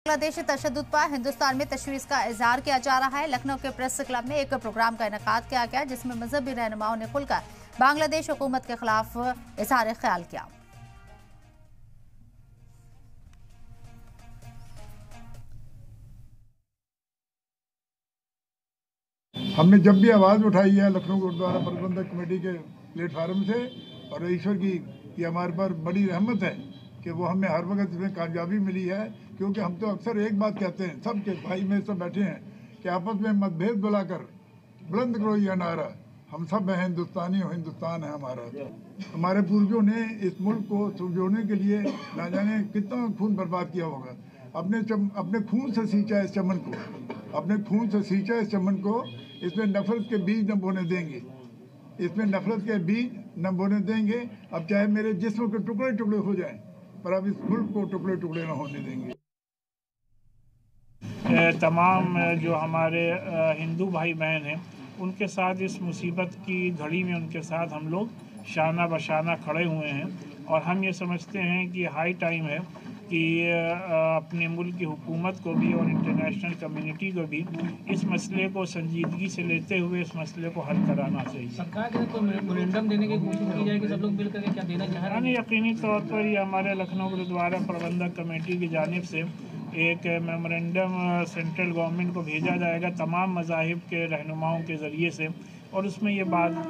बांग्लादेशी तशद्दुद पर हिंदुस्तान में तशवीश का इजहार किया जा रहा है। लखनऊ के प्रेस क्लब में एक प्रोग्राम का इनेकाद किया गया, जिसमें मजहबी रहनुमाओं ने खुलकर बांग्लादेश हुकूमत के खिलाफ इजहार ख्याल किया। हमने जब भी आवाज़ उठाई है लखनऊ गुरुद्वारा प्रबंधक कमेटी के प्लेटफार्म से, और ईश्वर की हमारे पर बड़ी रहमत है कि वो हमें हर वक्त इसमें कामयाबी मिली है। क्योंकि हम तो अक्सर एक बात कहते हैं, सब के भाई में सब बैठे हैं, कि आपस में मतभेद बुलाकर बुलंद करो यह नारा, हम सब हैं हिंदुस्तानी और हिंदुस्तान है हमारा। हमारे पूर्वजों ने इस मुल्क को सुलझाने के लिए ना जाने कितना खून बर्बाद किया होगा। अपने खून से सींचा इस चमन को, अपने खून से सींचा इस चमन को। इसमें नफरत के बीज न बोने देंगे, इसमें नफरत के बीज न बोने देंगे। अब चाहे मेरे जिस्म के टुकड़े टुकड़े हो जाएं, पर अब इस मुल्क को टुकड़े टुकड़े न होने देंगे। तमाम जो हमारे हिंदू भाई बहन हैं, उनके साथ इस मुसीबत की घड़ी में उनके साथ हम लोग शाना बशाना खड़े हुए हैं। और हम ये समझते हैं कि हाई टाइम है कि अपने मुल्क की हुकूमत को भी और इंटरनेशनल कम्युनिटी को भी इस मसले को संजीदगी से लेते हुए इस मसले को हल कराना चाहिए। सरकार के तो मेमोरेंडम देने की कोशिश की जाएगी, सब लोग मिल करके क्या देना चाह रहे हैं? यकीनी तौर पर ये हमारे लखनऊ गुरुद्वारा प्रबंधक कमेटी की जानिब से एक मेमोरेंडम सेंट्रल गवर्नमेंट को भेजा जाएगा तमाम मज़ाहिब के रहनुमाओं के ज़रिए से, और उसमें ये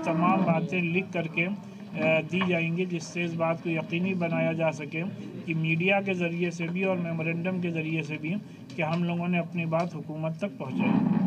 तमाम बातें लिख करके दी जाएंगी, जिससे इस बात को यकीनी बनाया जा सके कि मीडिया के ज़रिए से भी और मेमोरेंडम के ज़रिए से भी कि हम लोगों ने अपनी बात हुकूमत तक पहुँचाई।